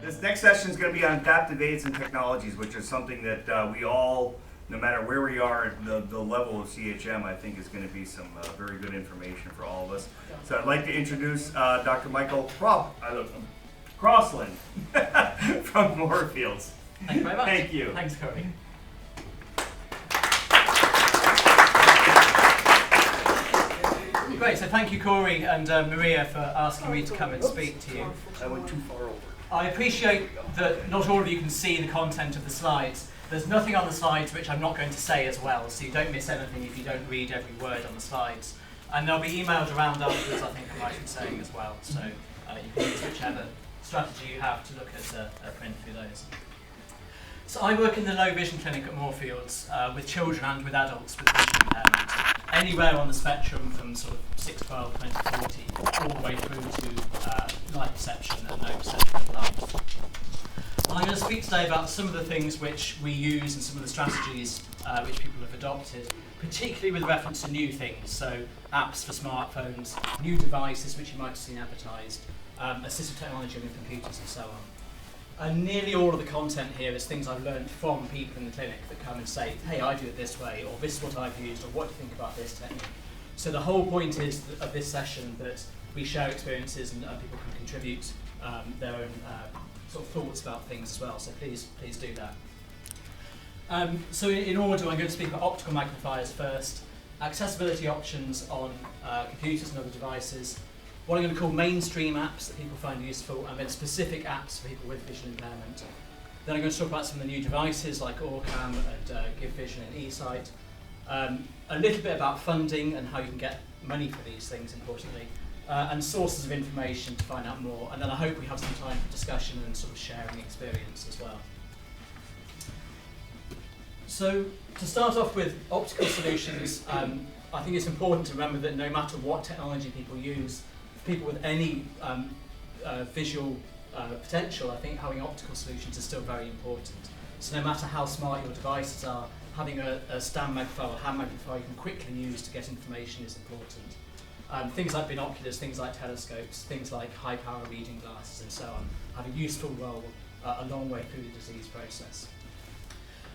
This next session is going to be on adaptive aids and technologies, which is something that we all, no matter where we are at the level of CHM, I think is going to be some very good information for all of us. So I'd like to introduce Dr. Michael Crossland from Moorfields. Thank you very much. Thank you. Thanks, Corey. Great, so thank you, Corey and Maria, for asking me to come and speak to you. I went too far over. I appreciate that not all of you can see the content of the slides. There's nothing on the slides which I'm not going to say as well, so you don't miss anything if you don't read every word on the slides. And there'll be emails around afterwards, I think I'm right in saying as well, so you can use whichever strategy you have to look at a print through those. So I work in the low vision clinic at Moorfields with children and with adults with vision impairment, anywhere on the spectrum from sort of 6, 12, 20, 40, all the way through to light perception and no perception of light. And I'm going to speak today about some of the things which we use and some of the strategies which people have adopted, particularly with reference to new things, so apps for smartphones, new devices which you might have seen advertised, assistive technology on your computers and so on. And nearly all of the content here is things I've learned from people in the clinic that come and say, hey, I do it this way, or this is what I've used, or what do you think about this technique? So the whole point is of this session that we share experiences and people can contribute their own sort of thoughts about things as well, so please do that. So in order, I'm going to speak about optical magnifiers first, accessibility options on computers and other devices, what I'm going to call mainstream apps that people find useful, and then specific apps for people with vision impairment. Then I'm going to talk about some of the new devices like Orcam and Give Vision and eSight. A little bit about funding and how you can get money for these things, importantly, and sources of information to find out more. And then I hope we have some time for discussion and sort of sharing experience as well. So to start off with Optical Solutions, I think it's important to remember that no matter what technology people use, people with any visual potential, I think having optical solutions is still very important. So no matter how smart your devices are, having a stand magnifier or hand magnifier you can quickly use to get information is important. Things like binoculars, things like telescopes, things like high power reading glasses and so on have a useful role a long way through the disease process.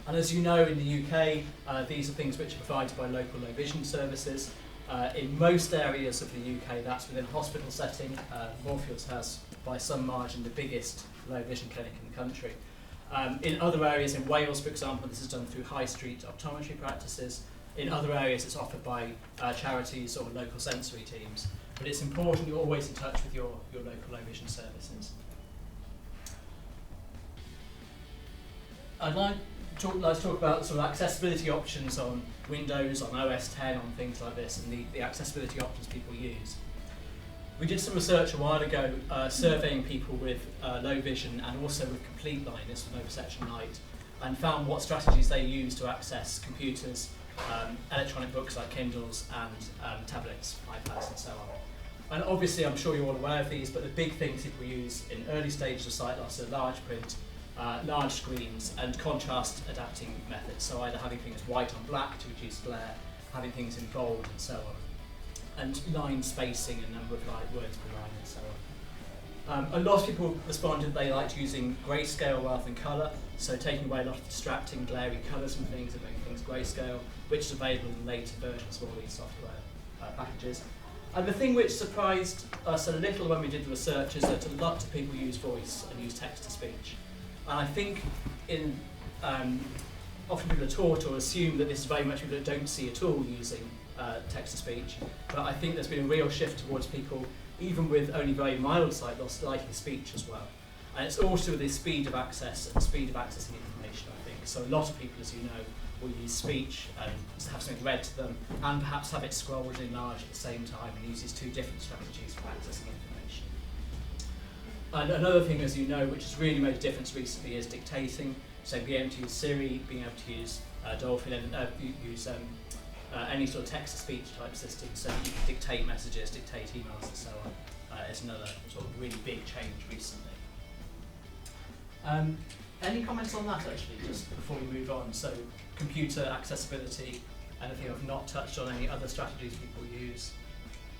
And as you know, in the UK, these are things which are provided by local low vision services. In most areas of the UK, that's within a hospital setting. Moorfields has, by some margin, the biggest low vision clinic in the country. In other areas, in Wales, for example, this is done through high street optometry practices. In other areas, it's offered by charities or local sensory teams. But it's important you're always in touch with your local low vision services. Let's talk about sort of accessibility options on Windows, on OS 10, on things like this, and the accessibility options people use. We did some research a while ago surveying people with low vision and also with complete blindness, with no perception light, and found what strategies they use to access computers, electronic books like Kindles and tablets, iPads and so on. And obviously I'm sure you're all aware of these, but the big things people use in early stages of sight loss are large print, large screens and contrast adapting methods, so either having things white on black to reduce glare, having things in bold and so on, and line spacing and number of words per line and so on. A lot of people responded they liked using grayscale rather than colour, so taking away a lot of distracting glary colours and things and making things grayscale, which is available in later versions of all these software packages. And the thing which surprised us a little when we did the research is that a lot of people use voice and use text-to-speech. And I think often people are taught or assume that this is very much people that don't see at all using text-to-speech. But I think there's been a real shift towards people, even with only very mild sight loss, liking speech as well. And it's also with the speed of access and speed of accessing information, I think. So a lot of people, as you know, will use speech and have something read to them, and perhaps have it scrolled and enlarged at the same time, and use these two different strategies for accessing information. And another thing, as you know, which has really made a difference recently is dictating. So being able to use Siri, being able to use Dolphin, and use any sort of text-to-speech type system, so that you can dictate messages, dictate emails, and so on. Is another sort of really big change recently. Any comments on that, actually, just before we move on? So computer accessibility, anything I've not touched on, any other strategies people use?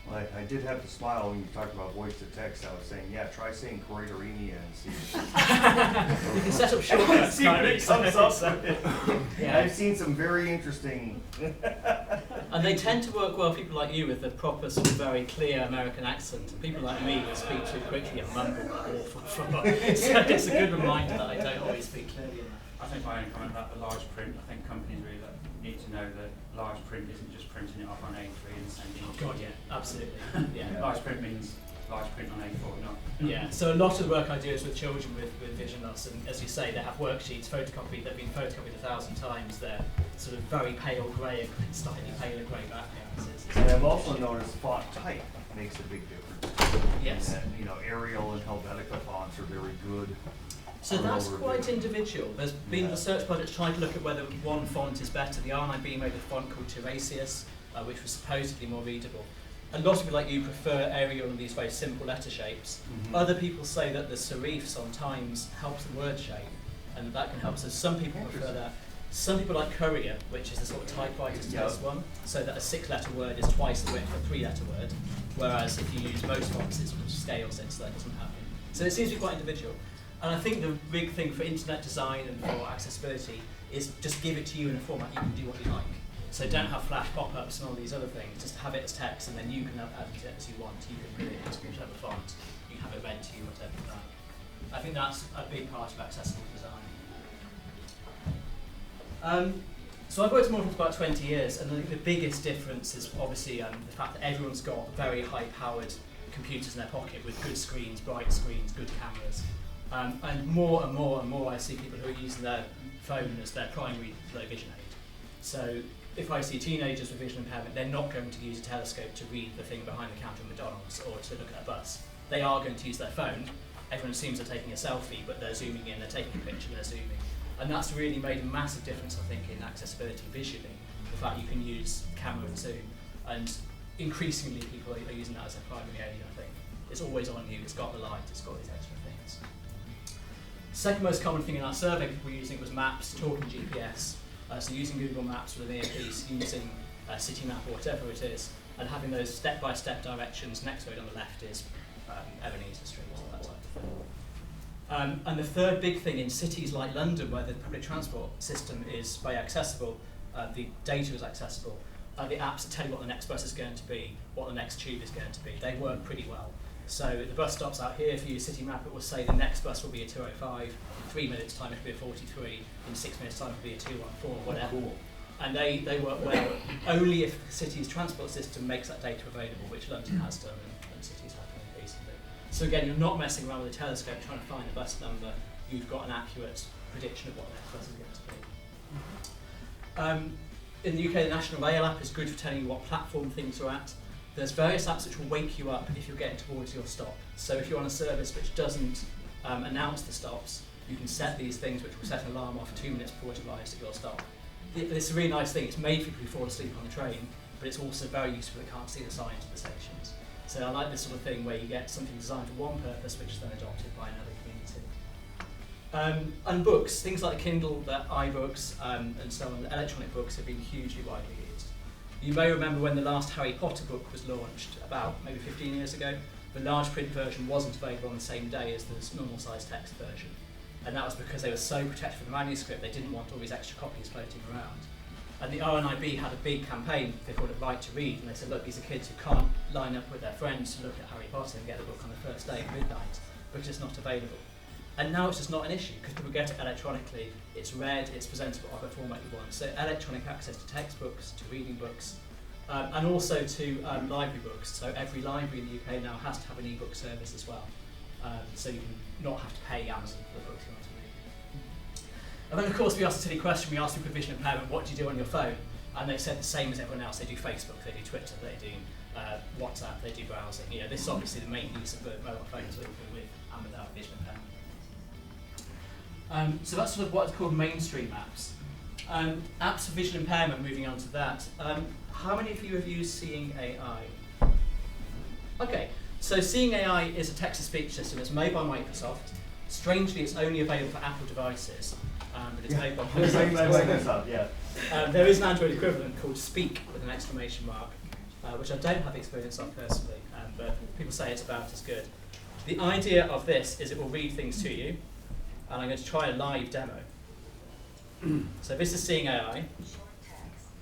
Well, I did have to smile when you talked about voice to text. I was saying, yeah, try saying choroideremia and see. You can set up shortcuts. See what it comes up So, with. yeah. I've seen some very interesting. And they tend to work well, people like you with the proper sort of very clear American accent. People like me who speak too quickly and mumble awful. So it's a good reminder that I don't always speak clearly enough. I think my only comment about the large print, I think companies really need to know that large print isn't just printing it off on A3 and sending it. God, yeah, absolutely. Yeah. Large print means large print on A4, not. Yeah, so a lot of the work I do is with children with vision loss, and as you say, they have worksheets photocopied, they've been photocopied 1,000 times, they're sort of very pale grey, slightly paler grey backgrounds. And I've also noticed font type makes a big difference. Yes. And, you know, Arial and Helvetica fonts are very good. So that's quite individual. There's been research projects trying to look at whether one font is better. The RNIB made a font called Tiresias, which was supposedly more readable. A lot of people like you prefer Arial and these very simple letter shapes. Other people say that the serifs on Times helps the word shape, and that can help. So some people prefer that. Some people like Courier, which is the sort of typewriter's test one, so that a 6-letter word is twice the width of a 3-letter word, whereas if you use most fonts, it sort of scales it, so that doesn't happen. So it seems to be quite individual. And I think the big thing for internet design and for accessibility is just give it to you in a format you can do what you like. So don't have flash pop-ups and all these other things, just have it as text and then you can add it as you want. You can put it into whatever font, you can have it read to you, whatever you like. I think that's a big part of accessible design. So I've worked in models for about 20 years, and I think the biggest difference is obviously the fact that everyone's got very high-powered computers in their pocket with good screens, bright screens, good cameras. And more and more I see people who are using their phone as their primary low vision aid. So if I see teenagers with vision impairment, they're not going to use a telescope to read the thing behind the counter at McDonald's or to look at a bus. They are going to use their phone. Everyone assumes they're taking a selfie, but they're zooming in, they're taking a picture, they're zooming. And that's really made a massive difference, I think, in accessibility visually. The fact you can use camera and zoom. And increasingly people are using that as a primary aid, I think. It's always on you, it's got the light, it's got these extra things. Second most common thing in our survey people were using was maps, talking GPS. So using Google Maps with an earpiece, using Citymap or whatever it is, and having those step-by-step directions. Next road on the left is Ebenezer Street, that type of thing. And the third big thing in cities like London, where the public transport system is very accessible, the data is accessible, the apps that tell you what the next bus is going to be, what the next tube is going to be, they work pretty well. So at the bus stops out here, if you use Citymap, it will say the next bus will be a 205, in 3 minutes time it will be a 43, in 6 minutes time it will be a 214, whatever. Cool. And they work well only if the city's transport system makes that data available, which London has done and cities have done recently. So again, you're not messing around with a telescope trying to find a bus number, you've got an accurate prediction of what the next bus is going to be. In the UK, the National Rail app is good for telling you what platform things are at. There's various apps which will wake you up if you're getting towards your stop. So if you're on a service which doesn't announce the stops, you can set these things which will set an alarm off 2 minutes before it arrives at your stop. It's a really nice thing. It's made for people who fall asleep on the train, but it's also very useful if they can't see the signs of the stations. So I like this sort of thing where you get something designed for one purpose which is then adopted by another community. And books, things like Kindle, the iBooks, and so on, the electronic books have been hugely widely used. You may remember when the last Harry Potter book was launched, about maybe 15 years ago, the large print version wasn't available on the same day as the normal size text version. And that was because they were so protected from the manuscript, they didn't want all these extra copies floating around. And the RNIB had a big campaign, they called it Right to Read, and they said, look, these are kids who can't line up with their friends to look at Harry Potter and get the book on the first day at midnight, because it's not available. And now it's just not an issue, because people get it electronically, it's read, it's presented in whatever format you want. So electronic access to textbooks, to reading books, and also to library books. So every library in the UK now has to have an e-book service as well. So you can not have to pay Amazon for the books you want to read. And then of course we asked a silly question, we asked people with vision impairment, what do you do on your phone? And they said the same as everyone else. They do Facebook, they do Twitter, they do WhatsApp, they do browsing. You know, this is obviously the main use of the mobile phones with and without vision impairment. So that's sort of what's called mainstream apps. Apps for vision impairment, moving on to that. How many of you have used Seeing AI? Okay, so Seeing AI is a text-to-speech system. It's made by Microsoft. Strangely, it's only available for Apple devices, but it's made by Microsoft. Yeah. There is an Android equivalent called Speak with an exclamation mark. which I don't have experience of personally, but people say it's about as good. The idea of this is it will read things to you, and I'm going to try a live demo. So this is Seeing AI.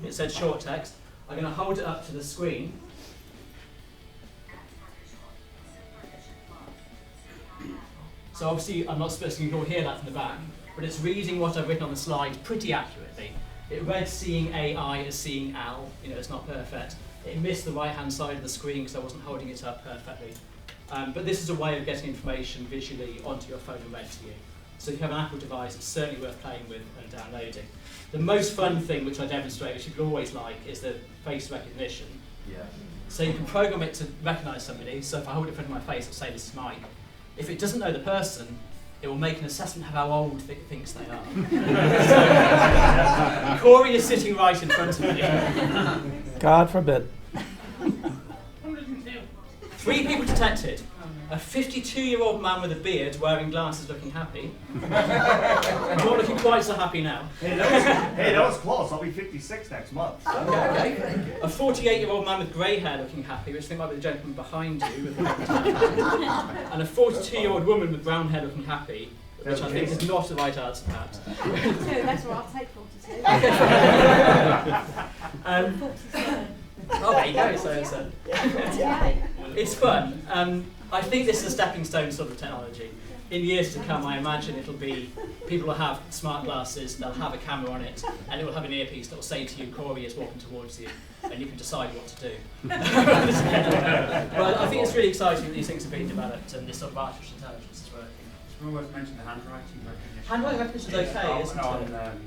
It said short text. I'm going to hold it up to the screen. So obviously I'm not supposed to you can hear that from the back, but it's reading what I've written on the slide pretty accurately. It read Seeing AI as Seeing Al. It's not perfect. It missed the right-hand side of the screen because I wasn't holding it up perfectly. But this is a way of getting information visually onto your phone and read to you. So if you have an Apple device, it's certainly worth playing with and downloading. The most fun thing which I demonstrate, which you'll always like, is the face recognition. Yeah. So you can program it to recognise somebody. So if I hold it in front of my face, it'll say this is Mike. If it doesn't know the person, it will make an assessment of how old it thinks they are. So, Corey is sitting right in front of me. God forbid. 3 people detected. A 52-year-old man with a beard wearing glasses looking happy. Not looking quite so happy now. Hey, that was close. I'll be 56 next month. Okay. A 48-year-old man with grey hair looking happy, which I think might be the gentleman behind you. And a 42-year-old woman with brown hair looking happy, which I think is not the right answer, perhaps. 42, that's what I'll take 42. 47. Oh, there you go. So Yay. it's fun. I think this is a stepping stone sort of technology. In years to come, I imagine it'll be people will have smart glasses, they'll have a camera on it, and it will have an earpiece that will say to you, Corey is walking towards you, and you can decide what to do. But I think it's really exciting that these things are being developed and this sort of artificial intelligence is working. It's always mentioned the handwriting recognition. Handwriting recognition is okay, isn't it? On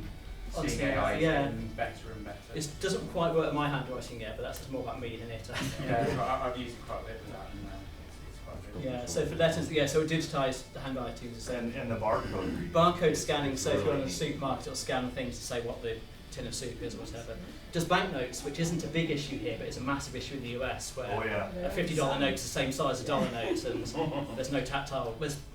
On Seeing AI is yeah. getting better and better. It doesn't quite work at my handwriting yet, but that's just more about me than it. Yeah, so I've used it quite a bit with that, and it's quite good. Yeah, so for letters, yeah, so it digitised the handwriting. And the barcode. Barcode scanning, so if you're in a supermarket, it'll scan things to say what the tin of soup is or whatever. Does banknotes, which isn't a big issue here, but it's a massive issue in the US, where a $50 note is the same size as a dollar note, and there's no tactile.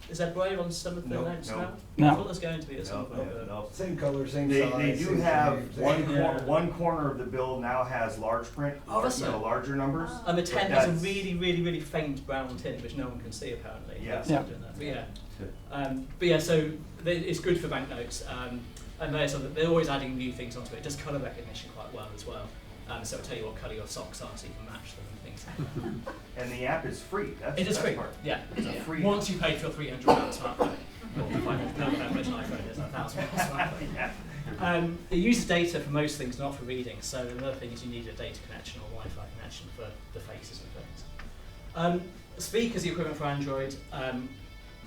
Is there braille on some of the notes now? No. I thought there's going to be at some point. But Same color, same They size. do same have shape, same- one corner of the bill now has large print, Oh, that's you know, it. larger numbers. And the But 10 has a that's- really, really, really faint brown tint, which no one can see apparently. Yeah. It's Yeah. not doing that. But yeah, so it's good for banknotes. And they're always adding new things onto it. It does colour recognition quite well as well. So it'll tell you what colour your socks are so you can match them and things. And the app is free. That's It is the free. best part. Yeah. It's a free. Once you pay for your £300 smartphone, or £500 which iPhone is, £1,000 smartphone. Yeah. It uses data for most things, not for reading. So another thing is you need a data connection or Wi-Fi connection for the faces and things. Speak is the equivalent for Android.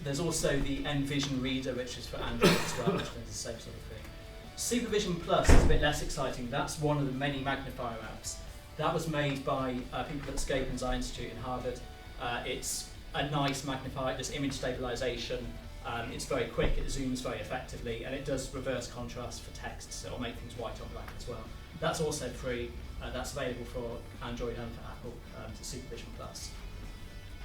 There's also the Envision Reader, which is for Android as well, which is the same sort of thing. Supervision Plus is a bit less exciting. That's one of the many magnifier apps. That was made by people at the Scape and Design Institute in Harvard. It's a nice magnifier, it does image stabilization. It's very quick, it zooms very effectively, and it does reverse contrast for text, so it'll make things white on black as well. That's also free. That's available for Android and for Apple, to Supervision Plus.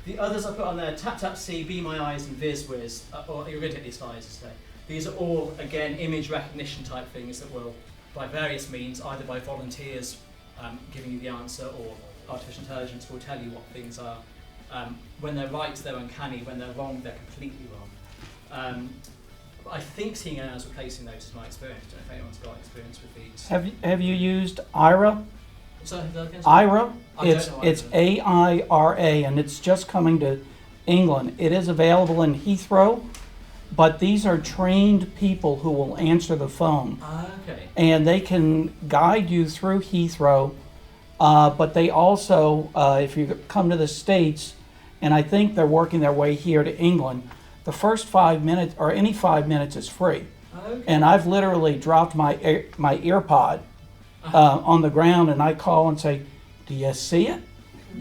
The others I put on there, TapTapSee, Be My Eyes, and VizWiz. You're going to get these slides today. These are all, again, image recognition type things that will, by various means, either by volunteers giving you the answer or artificial intelligence will tell you what things are. When they're right, they're uncanny. When they're wrong, they're completely wrong. I think Seeing AI is replacing those is my experience. I don't know if anyone's got experience with these. Have you used IRA? So, IRA? I don't know It's IRA. AIRA, and it's just coming to England. It is available in Heathrow, but these are trained people who will answer the phone. Okay. And they can guide you through Heathrow, but they also, if you come to the States, and I think they're working their way here to England, the first 5 minutes, or any 5 minutes, is free. Okay. And I've literally dropped my earpod on the ground, and I call and say, "Do you see it?"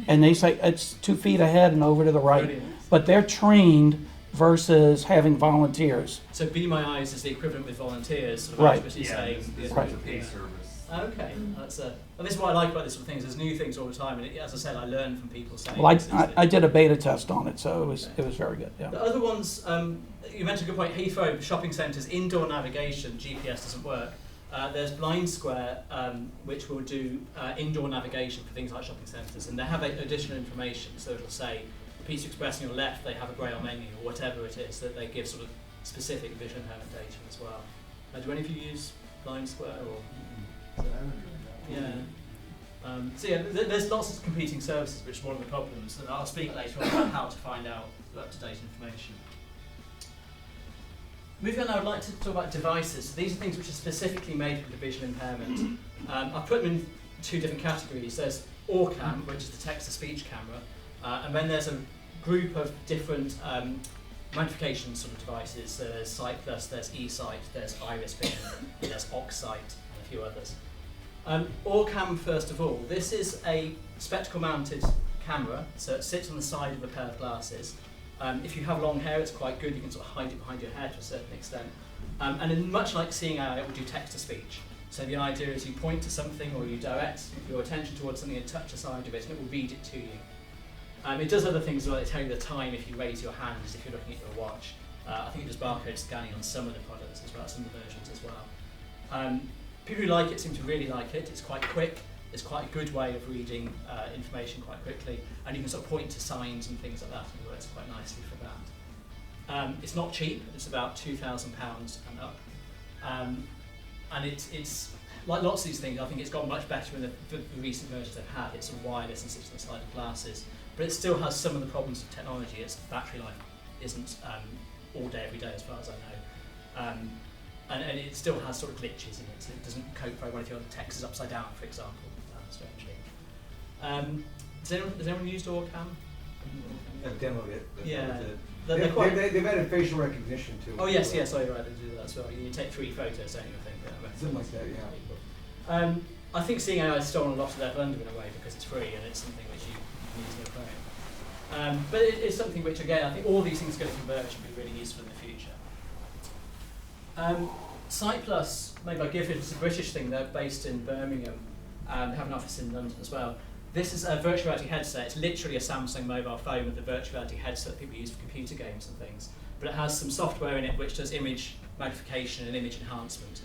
And they say, "It's 2 feet ahead and over to the right." Brilliant. But they're trained versus having volunteers. So Be My Eyes is the equivalent with volunteers, sort of Right. accurately Yeah, saying. it's Right. a paid service. Okay, that's and this is what I like about this sort of things. There's new things all the time, and as I said, I learn from people saying. Well, this is I did a beta test on it, so it was very good. Yeah. The other ones, you mentioned a good point. Heathrow shopping centres, indoor navigation, GPS doesn't work. There's Blind Square, which will do indoor navigation for things like shopping centres, and they have additional information. So it'll say, Pizza Express on your left, they have a braille menu, or whatever it is, that they give sort of specific vision impairment data as well. Do any of you use Blind Square? Or, yeah. So yeah, there's lots of competing services, which is one of the problems, and I'll speak later on about how to find out up-to-date information. Moving on, I would like to talk about devices. So these are things which are specifically made for the visual impairment. I've put them in two different categories. There's ORCAM, which is the text-to-speech camera, and then there's a group of different magnification sort of devices. So there's Sight Plus, there's eSight, there's Iris Vision, there's OxSight, and a few others. ORCAM, first of all, this is a spectacle-mounted camera, so it sits on the side of a pair of glasses. If you have long hair, it's quite good. You can sort of hide it behind your head to a certain extent. And in, much like Seeing AI, it will do text-to-speech. So the idea is you point to something or you direct your attention towards something and touch the side of it, and it will read it to you. It does other things as well. It tells you the time if you raise your hand, as if you're looking at your watch. I think it does barcode scanning on some of the products as well, some of the versions as well. People who like it seem to really like it. It's quite quick. It's quite a good way of reading information quite quickly, and you can sort of point to signs and things like that, and it works quite nicely for that. It's not cheap. It's about £2,000 and up, and it's like lots of these things. I think it's got much better in the recent versions they've had. It's sort of wireless and sits on the side of glasses, but it still has some of the problems of technology. Its battery life isn't all day every day, as far as I know. And it still has sort of glitches in it, so it doesn't cope very well if your text is upside down, for example, strangely. Has anyone used ORCAM? I've demoed it. Yeah. They've added facial recognition too. Oh yes, yes, I right, they do that as well. You take 3 photos, don't you, I think? Something like that, yeah. I think Seeing AI has stolen a lot of their thunder in a way because it's free and it's something which you need to know. But it's something which, again, I think all these things are going to converge and be really useful in the future. Sight Plus, made by Gifford, is a British thing. They're based in Birmingham and they have an office in London as well. This is a virtual reality headset. It's literally a Samsung mobile phone with a virtual reality headset that people use for computer games and things. But it has some software in it which does image magnification and image enhancement.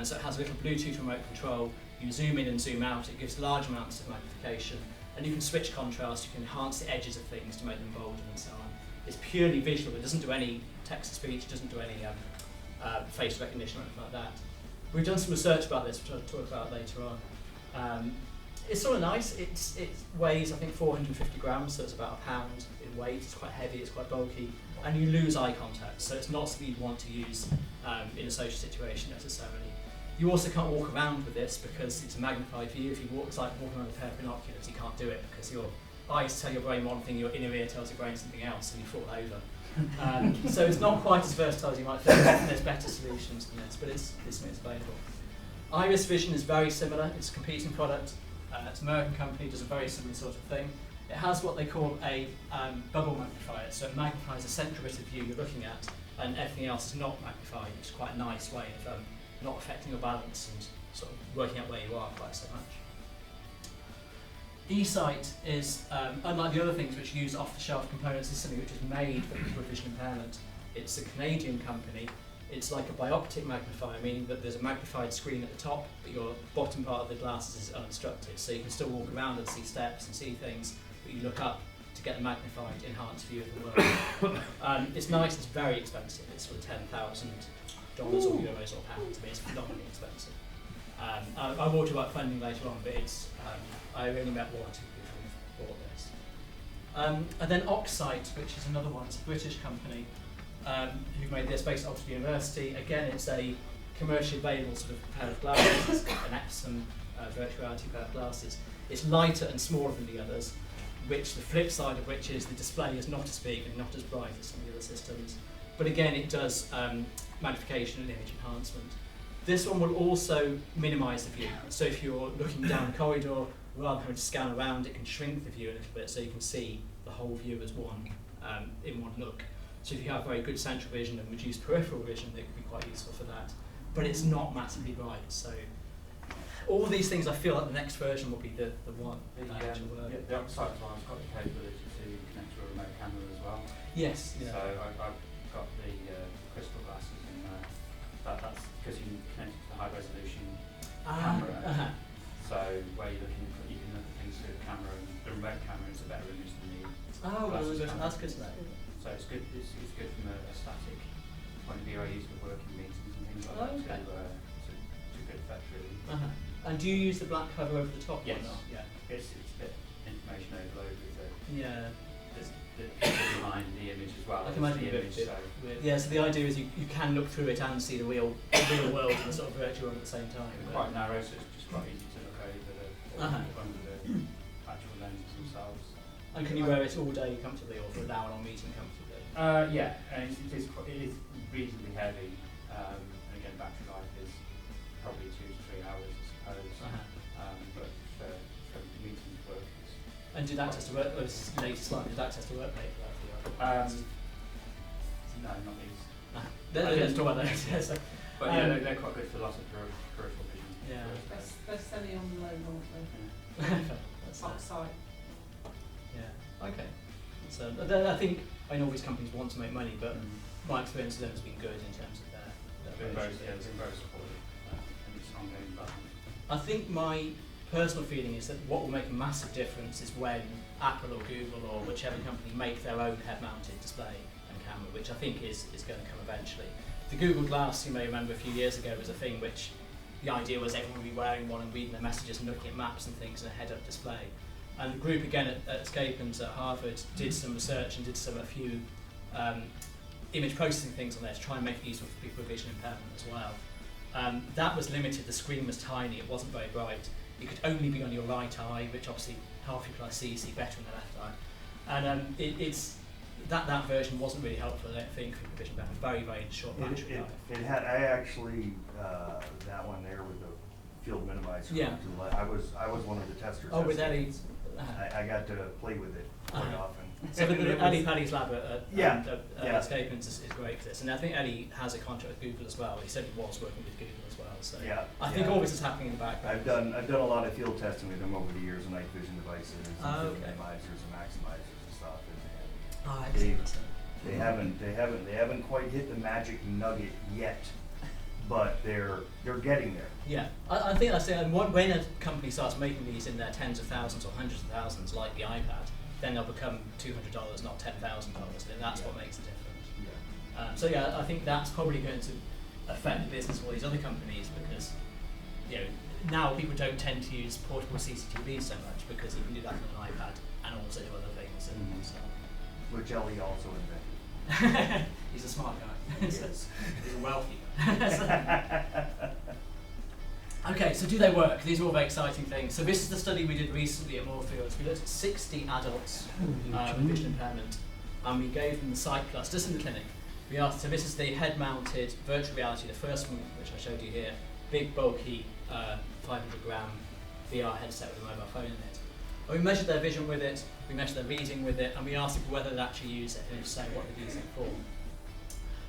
So it has a little Bluetooth remote control. You zoom in and zoom out. It gives large amounts of magnification. And you can switch contrast. You can enhance the edges of things to make them bolder and so on. It's purely visual. It doesn't do any text-to-speech. It doesn't do any face recognition or anything like that. We've done some research about this, which I'll talk about later on. It's sort of nice. It weighs, I think, 450 grams, so it's about £1 in weight. It's quite heavy, it's quite bulky, and you lose eye contact, so it's not something you'd want to use in a social situation necessarily. You also can't walk around with this because it's a magnified view. If you walk, it's like walking around a pair of binoculars. You can't do it because your eyes tell your brain one thing, your inner ear tells your brain something else, and you fall over. So it's not quite as versatile as you might think. There's better solutions than this, but it's available. Iris Vision is very similar. It's a competing product. It's an American company, does a very similar sort of thing. It has what they call a bubble magnifier, so it magnifies the central bit of view you're looking at, and everything else is not magnified, which is quite a nice way of not affecting your balance and sort of working out where you are quite so much. eSight is, unlike the other things which use off-the-shelf components, is something which is made for people with vision impairment. It's a Canadian company. It's like a bioptic magnifier, meaning that there's a magnified screen at the top, but your bottom part of the glasses is unobstructed, so you can still walk around and see steps and see things, but you look up to get a magnified, enhanced view of the world. It's nice, it's very expensive. It's sort of $10,000 or euros or pounds. I mean, it's phenomenally expensive. I will talk about funding later on, but it's I only met 1 or 2 people who've bought this. And then OxSight, which is another one. It's a British company who made this based at Oxford University. Again, it's a commercially available sort of pair of glasses, an Epson virtual reality pair of glasses. It's lighter and smaller than the others, which the flip side of which is the display is not as big and not as bright as some of the other systems. But again, it does magnification and image enhancement. This one will also minimise the view. So if you're looking down a corridor, rather than having to scan around, it can shrink the view a little bit so you can see the whole view as one in one look. So if you have very good central vision and reduced peripheral vision, it can be quite useful for that. But it's not massively bright. So all these things, I feel like the next version will be the one. The OxSight one's got the capability to connect to a remote camera as well. Yes. Yeah. So I've got the crystal glasses in there. That's because you can connect it to the high resolution camera. Uh-huh. So where you're looking, you can look at things through the camera, and the remote camera is a better image than the Oh, well, glasses camera. that's good to know. So it's good. It's good from a static point of view. I use it for working meetings and things like Oh, that okay. to good effect really. Uh-huh. And do you use the black cover over the top Yes. or not? Yeah. It's a bit information overload with Yeah. the people behind the image as well. I can imagine the a bit. image, so Yeah, so the idea is you can look through it and see the real world and the sort of virtual at the same time. it's quite narrow, so it's just quite easy to look over Uh-huh. under the actual lenses themselves. And can you wear it all day comfortably or for an hour long meeting comfortably? Yeah, and it is reasonably heavy, and again battery life is probably 2 to 3 hours, I suppose. But for meetings work, it's And did access to work, this latest slide, did access to work pay for that for you? no, not these. Let's talk about those. Yeah, so, But yeah, they're quite good for lots of peripheral vision. Yeah. They're selling on the low, aren't they? that's Upside. yeah. Okay. So I think all these companies want to make money, but my experience with them has been good in terms of their They're very, relationship. yeah, they're very supportive, and it's ongoing development. I think my personal feeling is that what will make a massive difference is when Apple or Google or whichever company make their own head-mounted display and camera, which I think is going to come eventually. The Google Glass, you may remember a few years ago, was a thing which the idea was everyone would be wearing one and reading their messages and looking at maps and things in a head-up display. And the group again at Scapins at Harvard did some research and did a few image processing things on there to try and make it useful for people with vision impairment as well. That was limited, the screen was tiny, it wasn't very bright. It could only be on your right eye, which obviously half people I see better on the left eye. And that version wasn't really helpful, I don't think, for vision impairment. Very, very short battery life. It had, I actually, that one there with the field minimizer. Yeah. I was one of the testers. Oh, with Ellie. I got to play with it quite often. So Ellie Paddy's lab at Scapins is great for this, and I think Ellie has a contract with Google as well. He said he was working with Google as well. So I think all this is happening in the background. I've done a lot of field testing with them over the years, night vision devices, and field minimizers and maximizers and stuff. They haven't quite hit the magic nugget yet, but they're getting there. Yeah, I think that's it. And when a company starts making these in their tens of thousands or hundreds of thousands, like the iPad, then they'll become $200, not $10,000. And that's what makes a difference. So yeah, I think that's probably going to affect the business of all these other companies because now people don't tend to use portable CCTVs so much because you can do that on an iPad and also do other things. And so. Which Ellie also invented. He's a smart guy. He is. He's a wealthy guy. Okay, so do they work? These are all very exciting things. So this is the study we did recently at Moorfields. We looked at 60 adults with vision impairment, and we gave them the Sight Plus, just in the clinic. We asked, so this is the head-mounted virtual reality, the first one which I showed you here, big, bulky, 500-gram VR headset with a mobile phone in it. And we measured their vision with it, we measured their reading with it, and we asked people whether they'd actually use it, and if so, what they'd use it for.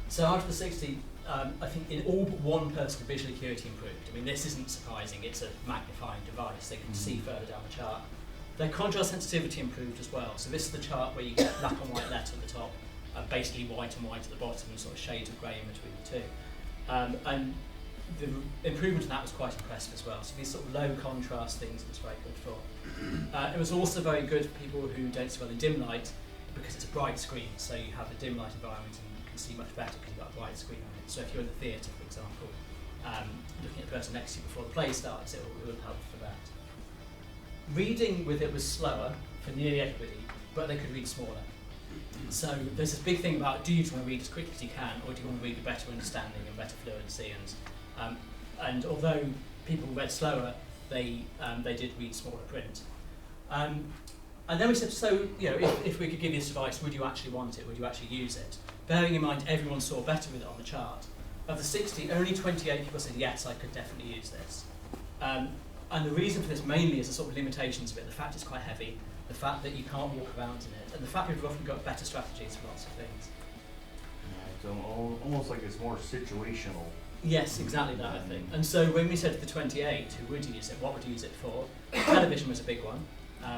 So out of the 60, I think in all but one person, visual acuity improved. I mean, this isn't surprising, it's a magnifying device, they can see further down the chart. Their contrast sensitivity improved as well. So this is the chart where you get black and white letter at the top, basically white and white at the bottom, and sort of shades of grey in between the two. And the improvement in that was quite impressive as well. So these sort of low contrast things it was very good for. It was also very good for people who don't see well in dim light because it's a bright screen, so you have a dim light environment and you can see much better because you've got a bright screen on it. So if you're in the theatre, for example, looking at the person next to you before the play starts, it will help for that. Reading with it was slower for nearly everybody, but they could read smaller. So there's this big thing about, do you want to read as quickly as you can, or do you want to read with better understanding and better fluency? And although people read slower, they did read smaller print. And then we said, so if we could give you this device, would you actually want it? Would you actually use it? Bearing in mind everyone saw better with it on the chart. Of the 60, only 28 people said yes, I could definitely use this. And the reason for this mainly is the sort of limitations of it. The fact it's quite heavy, the fact that you can't walk around in it, and the fact we've often got better strategies for lots of things. Yeah, it's almost like it's more situational. Yes, exactly that, I think. And so when we said to the 28 who would use it, what would you use it for? Television was a big one,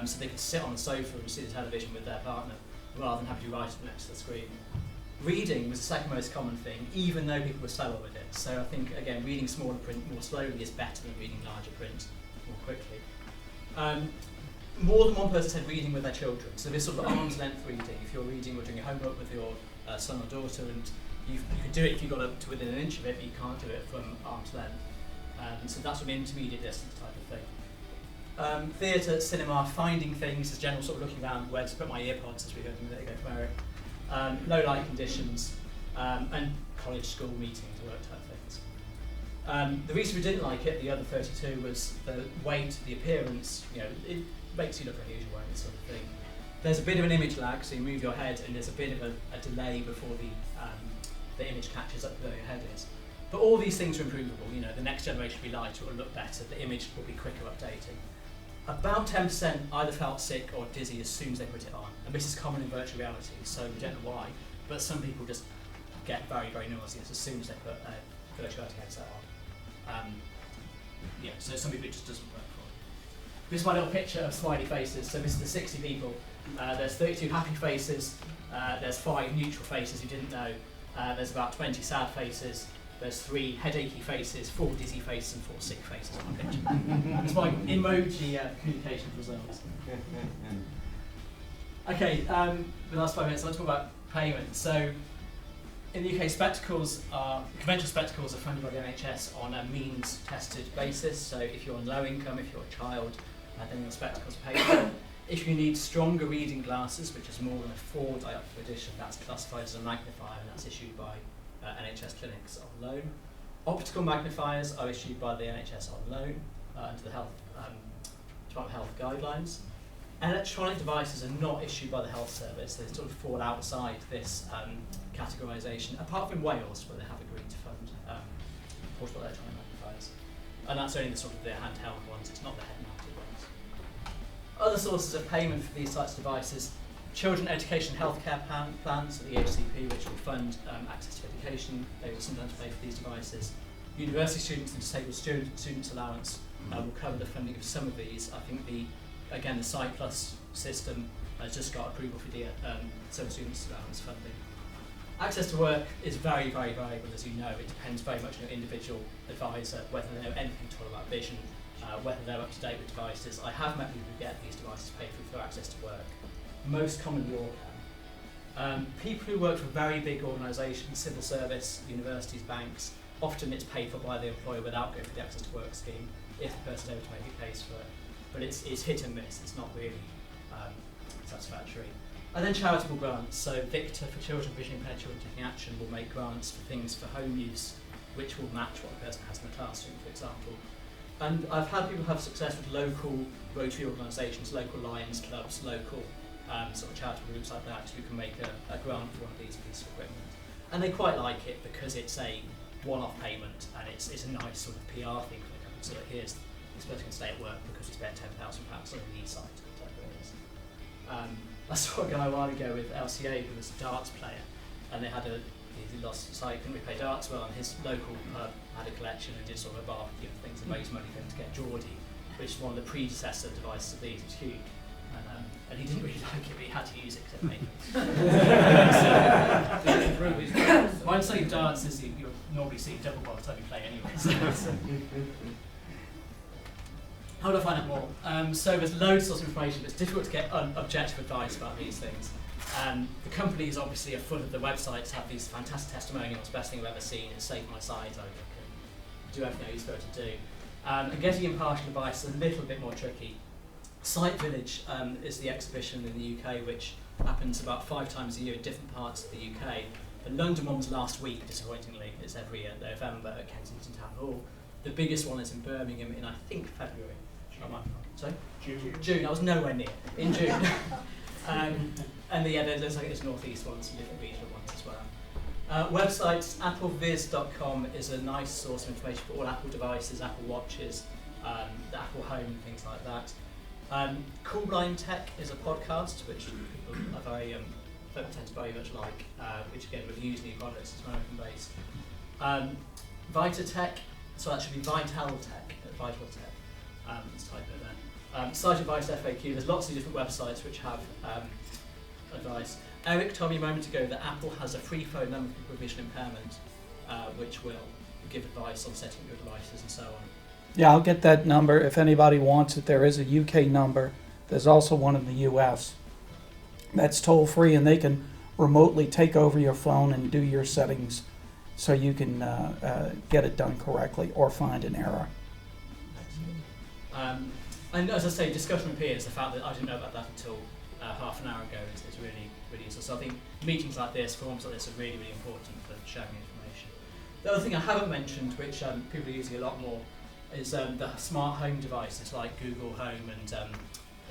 so they could sit on the sofa and see the television with their partner rather than having to write it next to the screen. reading was the second most common thing, even though people were slower with it. So I think, again, reading smaller print more slowly is better than reading larger print more quickly. More than one person said reading with their children. So this sort of arm's length reading. If you're reading or doing your homework with your son or daughter, and you could do it if you got up to within an inch of it, but you can't do it from arm's length. So that's an intermediate distance type of thing. Theatre, cinema, finding things, as general sort of looking around where to put my earpods, as we heard a minute ago from Eric. Low light conditions, and college, school meetings, work type things. The reason we didn't like it, the other 32, was the weight, the appearance. It makes you look unusual wearing this sort of thing. There's a bit of an image lag, so you move your head, and there's a bit of a delay before the image catches up where your head is. But all these things are improvable. The next generation will be lighter, it will look better, the image will be quicker updating. About 10% either felt sick or dizzy as soon as they put it on, and this is common in virtual reality, so we don't know why, but some people just get very, very nauseous as soon as they put a virtual reality headset on. So some people it just doesn't work for. This is my little picture of smiley faces. So this is the 60 people. There's 32 happy faces. There's 5 neutral faces who didn't know. There's about 20 sad faces. There's 3 headachy faces, 4 dizzy faces, and 4 sick faces on my picture. That's my emoji communication results. Okay, the last 5 minutes, I'll talk about payment. So in the UK, conventional spectacles are funded by the NHS on a means-tested basis. So if you're on low income, if you're a child, then your spectacles are paid for. If you need stronger reading glasses, which is more than a 4 diopter edition, that's classified as a magnifier, and that's issued by NHS clinics on loan. Optical magnifiers are issued by the NHS on loan under the Department of Health guidelines. Electronic devices are not issued by the health service. They sort of fall outside this categorisation, apart from Wales, where they have agreed to fund portable electronic magnifiers. And that's only the sort of the handheld ones, it's not the head-mounted ones. Other sources of payment for these types of devices: children education healthcare plans, so the HCP, which will fund access to education. They will sometimes pay for these devices. University students and disabled students allowance will cover the funding of some of these. I think the SciPlus system has just got approval for the some students allowance funding. Access to work is very, very variable, as you know. It depends very much on your individual advisor, whether they know anything at all about vision, whether they're up to date with devices. I have met people who get these devices paid for access to work. Most commonly all can. People who work for very big organisations, civil service, universities, banks, often it's paid for by the employer without going for the access to work scheme, if the person's able to make a case for it. But it's hit and miss, it's not really satisfactory. And then charitable grants. So Victor, for children visually impaired children taking action, will make grants for things for home use, which will match what the person has in the classroom, for example. And I've had people have success with local Rotary organisations, local Lions clubs, local sort of charitable groups like that, who can make a grant for one of these pieces of equipment. And they quite like it because it's a one-off payment, and it's a nice sort of PR thing for the company. So that here's this person can stay at work because we spent £10,000 on the e-site, whatever it is. I saw a guy a while ago with LCA who was a darts player, and he lost his sight, couldn't really play darts well, and his local pub had a collection and did sort of a barbecue and things and raised money for him to get Geordie, which is one of the predecessor devices of these. It was huge. And he didn't really like it, but he had to use it because it made it. My understanding of darts is you'll normally see double by the time you play anyway. So. How do I find out more? So there's loads of information, but it's difficult to get objective advice about these things. The companies obviously are full of the websites, have these fantastic testimonials, best thing I've ever seen, it's saved my sight, I can do everything I used to do. And getting impartial advice is a little bit more tricky. Sight Village is the exhibition in the UK, which happens about 5 times a year in different parts of the UK. The London one was last week, disappointingly. It's every November at Kensington Town Hall. The biggest one is in Birmingham in, I think, February. Sorry? June. I was nowhere near. In June. And there's North East ones and different regional ones as well. Websites, appleviz.com is a nice source of information for all Apple devices, Apple Watches, the Apple Home, things like that. Cool Blind Tech is a podcast which people are very tend to very much like, which again reviews new products. It's American based. Vitatech, so that should be Vital Tech. Let's type it there. Site advice FAQ. There's lots of different websites which have advice. Eric told me a moment ago that Apple has a free phone number for people with vision impairment, which will give advice on setting your devices and so on. Yeah, I'll get that number if anybody wants it. There is a UK number. There's also one in the US. That's toll free, and they can remotely take over your phone and do your settings so you can get it done correctly or find an error. And as I say, discussion with peers, the fact that I didn't know about that until half an hour ago is really, really useful. So I think meetings like this, forums like this are really, really important for sharing information. The other thing I haven't mentioned, which people are using a lot more, is the smart home devices like Google Home and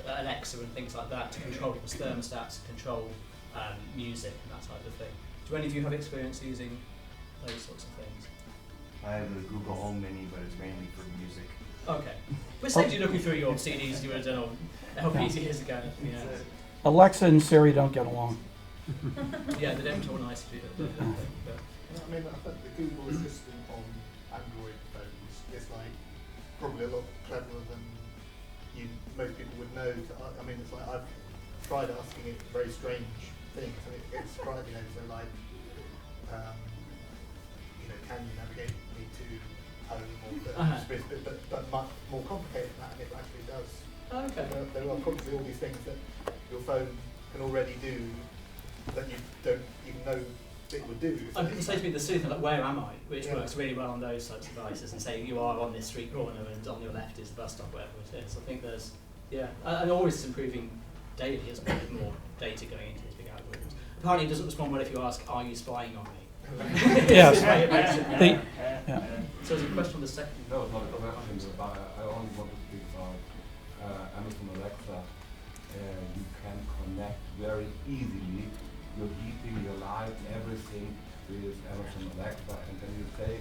Alexa and things like that to control people's thermostats, control music and that type of thing. Do any of you have experience using those sorts of things? I have a Google Home Mini, but it's mainly for music. Okay. But saved you looking through your CDs you would have done on LPs years ago. Yeah. Alexa and Siri don't get along. Yeah, they don't talk nice to you. I mean, I think the Google Assistant on Android phones is like probably a lot cleverer than most people would know. I mean, it's like I've tried asking it very strange things, and it's quite, so like, can you navigate me to home or but much more complicated than that, and it actually does. Okay. There are probably all these things that your phone can already do that you don't even know it would do. And people say to me the soothing, like, where am I? Which works really well on those types of devices, and say you are on this street corner and on your left is the bus stop, wherever it is. I think there's, and always improving daily, isn't it, with more data going into these big algorithms. Apparently it doesn't respond well if you ask, are you spying on me? Yes. So there's a question on the second. No, it's not a question, but I only want to speak about Amazon Alexa. You can connect very easily your heating, your light, everything with Amazon Alexa, and then you say,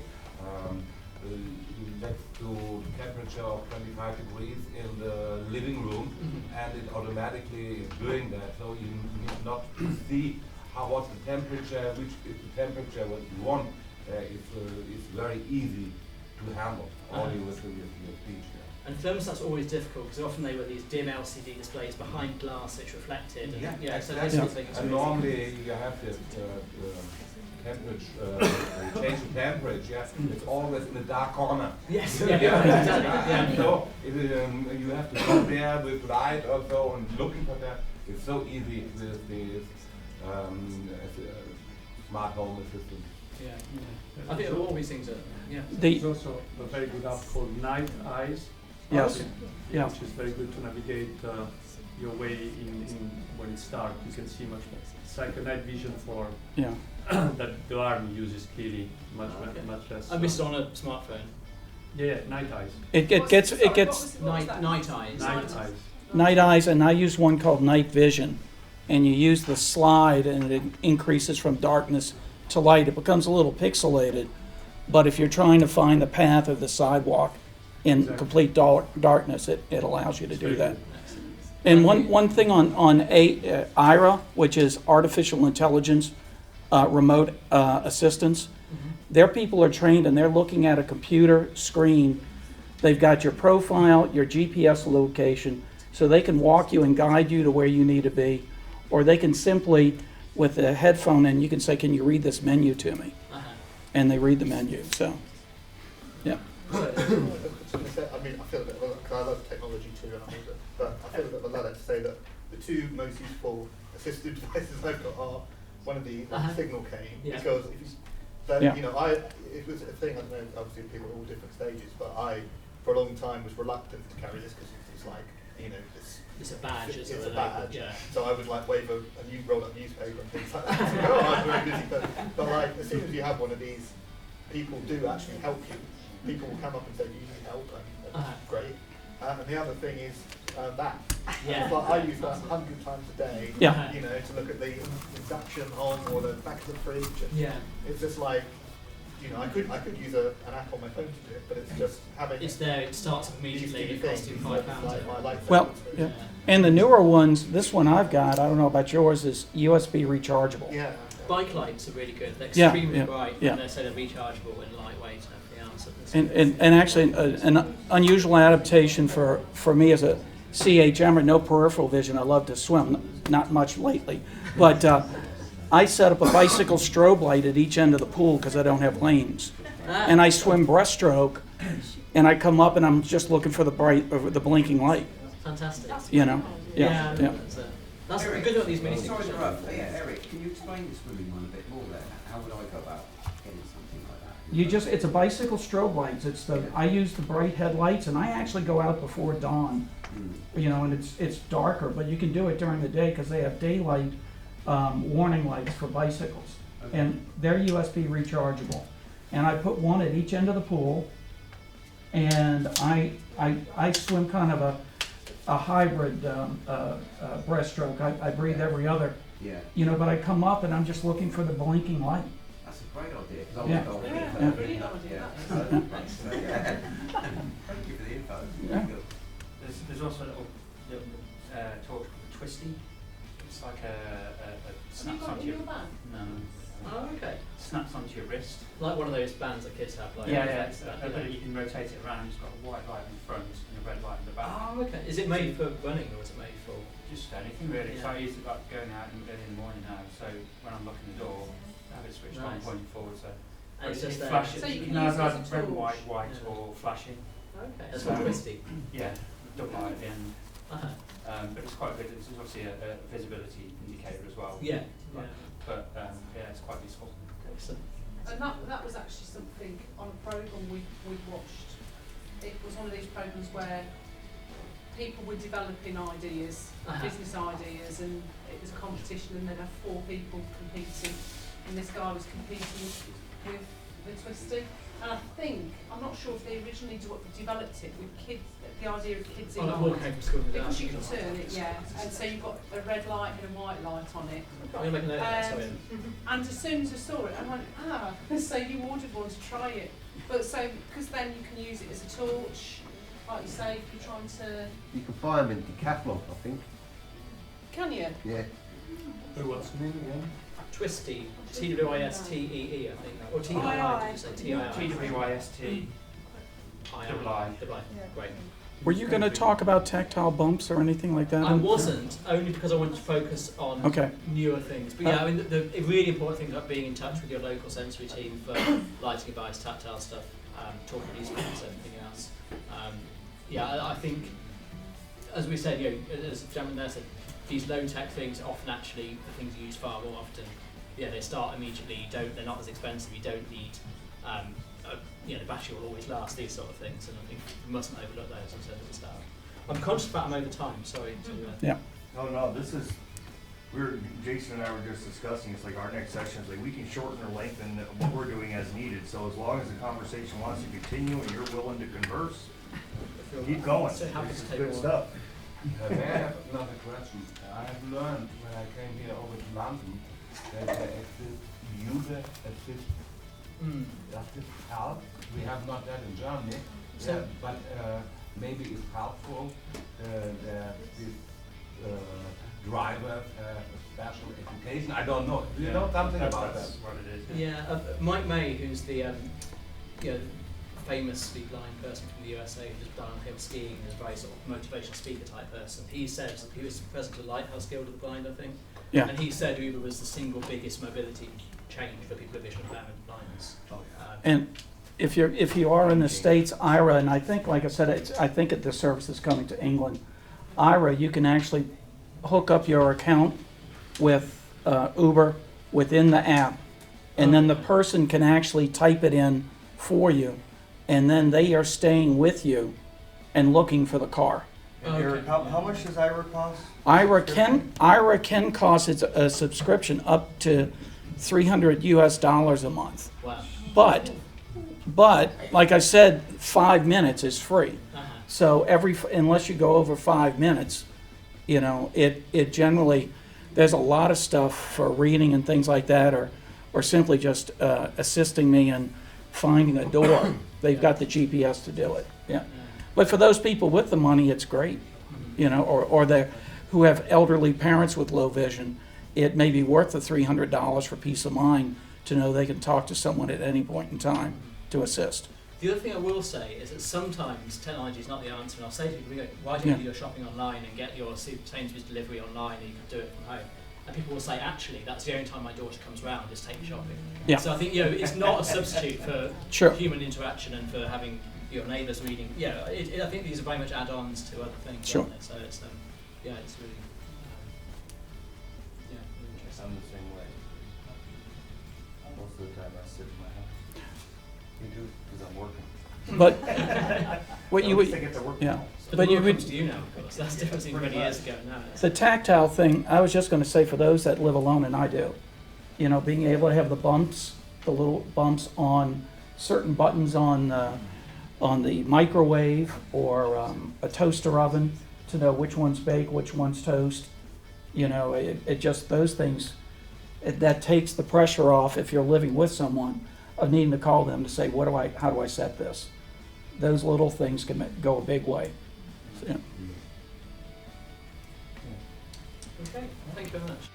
let's do temperature of 25 degrees in the living room, and it automatically is doing that. So you need not to see what's the temperature, which is the temperature what you want. It's very easy to handle, only with your speech. And thermostats are always difficult because often they were these dim LCD displays behind glass which reflected. And, so those sort of things. And normally you have this temperature, change the temperature. It's always in the dark corner. Yes. So you have to go there with light also and looking for that. It's so easy with the smart home assistant. I think all these things are. There's also a very good app called Night Eyes. Yes. Which is very good to navigate your way in when it's dark. You can see much better. It's like a night vision for that the army uses clearly much less. I missed it on a smartphone. Yeah, Night Eyes. It gets night eyes. Night Eyes. Night Eyes, and I use one called Night Vision, and you use the slide, and it increases from darkness to light. It becomes a little pixelated, but if you're trying to find the path of the sidewalk in complete darkness, it allows you to do that. And one thing on IRA, which is artificial intelligence remote assistance, their people are trained and they're looking at a computer screen. They've got your profile, your GPS location, so they can walk you and guide you to where you need to be, or they can simply, with a headphone, and you can say, can you read this menu to me? And they read the menu, so, yeah. I mean, I feel a bit, because I love technology too, but I feel a bit of a ladder to say that the two most useful assistive devices I've got are one of the signal cane, because if it was a thing, I don't know, obviously people at all different stages, but I, for a long time, was reluctant to carry this because it's like, it's a badge. It's a badge. So I would like wave a new rolled up newspaper and things like that. So, I'm very busy, but like as soon as you have one of these, people do actually help you. People will come up and say, "Do you need help?" And that's great. And the other thing is that. It's like I use that 100 times a day. To look at the induction on or the back of the fridge. And it's just like. I could use an app on my phone to do it, but it's just having. It's there. It starts immediately. It costs you £5. Well, and the newer ones, this one I've got, I don't know about yours, is USB rechargeable. Yeah. Bike lights are really good. They're extremely bright, and they're sort of rechargeable and lightweight and everything else. And actually, an unusual adaptation for me as a CHM or no peripheral vision. I love to swim, not much lately, but I set up a bicycle strobe light at each end of the pool because I don't have lanes. And I swim breaststroke, and I come up and I'm just looking for the blinking light. Fantastic. You know? Yeah. That's good about these mini Sorry to things. interrupt. Eric, can you explain the swimming one a bit more there? How would I go about getting something like that? It's a bicycle strobe lights. I use the bright headlights, and I actually go out before dawn. You know, and it's darker, but you can do it during the day because they have daylight warning lights for bicycles, and they're USB rechargeable. And I put one at each end of the pool, and I swim kind of a hybrid breaststroke. I breathe every other. Yeah. You know, but I come up and I'm just looking for the blinking light. That's a great idea. 'Cause I Yeah. was Yeah, brilliant idea. Thank you for the info. Yeah. There's also a little torch called a Twisty. It's like a Have you snaps got it onto in your your bag? no. Oh, okay. Snaps onto your wrist. Like one of those bands that kids have. Like It's, but you can rotate it around. It's got a white light in front and a red light in the back. Oh, okay. Is it made for running or is it made for? Just anything really. Yeah. So I use it like going out early in the morning now. So when I'm locking the door, I have it switched on, Nice. pointing forward. So And it's just there. flashes. So you can have use it as a either red, torch. white, Yeah. or flashing. Okay. That's So- not twisty. Yeah, double light at the end. Uh-huh. But it's quite good. It's obviously a visibility indicator as well. Yeah. But yeah, it's quite useful. Excellent. And that was actually something on a programme we watched. It was one of these programmes where people were developing ideas, business ideas, and it was a competition, and they'd have 4 people competing, and this guy was competing with the Twisty. And I think, I'm not sure if they originally developed it with kids, the idea of kids in Walking home from school. because you can turn it, yeah, and so you've got a red light and a white light on it. I'm going to make a note of that. Sorry. And as soon as I saw it, I went, so you ordered one to try it. But so, because then you can use it as a torch, like you say, if you're trying to, You can buy them in Decathlon, I think. can you? Yeah. What's the name again? Twisty. Twistee, I think. Or TII, did you say? TII. TWIST. Double I. Double I. Great. Were you going to talk about tactile bumps or anything like that? I wasn't, only because I wanted to focus on Okay. newer things. But yeah, I mean, the really important thing about being in touch with your local sensory team for lighting advice, tactile stuff, talking newspapers, everything else. I think, as we said, as the gentleman there said, these low-tech things are often actually the things you use far more often. Yeah, they start immediately. They're not as expensive. You don't need. The battery will always last. These sort of things, and I think we mustn't overlook those. As I said at the start. I'm conscious that I'm over time. Sorry. Yeah. No, Jason and I were just discussing, it's like our next session is like we can shorten or lengthen what we're doing as needed. So as long as the conversation wants to continue and you're willing to converse, keep going. So happy This to is take good more. stuff. May I have another question? I have learned when I came here over to London that there exists user assist. Does this help? We have not that in Germany, So- but maybe it's helpful that these drivers have a special education. I don't know. Do you know something about that? That's what it is. Yeah, Mike May, who's the famously blind person from the USA who's downhill skiing and is a very sort of motivational speaker type person. He said he was president of Lighthouse Guild of the Blind, I think. Yeah. And he said Uber was the single biggest mobility change for people with visual impairment and blindness. And if you are in the States, IRA, and I think, like I said, I think the service is coming to England. IRA, you can actually hook up your account with Uber within the app, and then the person can actually type it in for you, and then they are staying with you and looking for the car. And Eric, how much does IRA cost? IRA can cost a subscription up to $300 a month. Wow. But like I said, 5 minutes is free. Uh-huh. So unless you go over 5 minutes, it generally, there's a lot of stuff for reading and things like that, or simply just assisting me in finding a door. They've got the GPS to do it. Yeah. But for those people with the money, it's great. Or they who have elderly parents with low vision, it may be worth the $300 for peace of mind to know they can talk to someone at any point in time to assist. The other thing I will say is that sometimes technology is not the answer, and I'll say to people, why don't you do your shopping online and get your Sainsbury's delivery online and you can do it from home? and people will say, actually, that's the only time my daughter comes round is take me shopping. Yeah. So I think, you know, it's not a substitute for Sure. human interaction and for having your neighbours reading. Yeah, I think these are very much add-ons to other things. Sure. Aren't they? So it's yeah, it's really really interesting. I'm the same way. Most of the time I sit in my house. You do, because I'm working. But what you At least they would, get to work yeah. But But the you world would, comes to you now, of course. That's different than many years ago now. the tactile thing, I was just gonna say for those that live alone, and I do, you know, being able to have the bumps, the little bumps on certain buttons on the microwave or a toaster oven to know which one's bake, which one's toast. You know, it just, those things, that takes the pressure off if you're living with someone of needing to call them to say, how do I set this? Those little things can go a big way. So, yeah. Okay, thank you very much.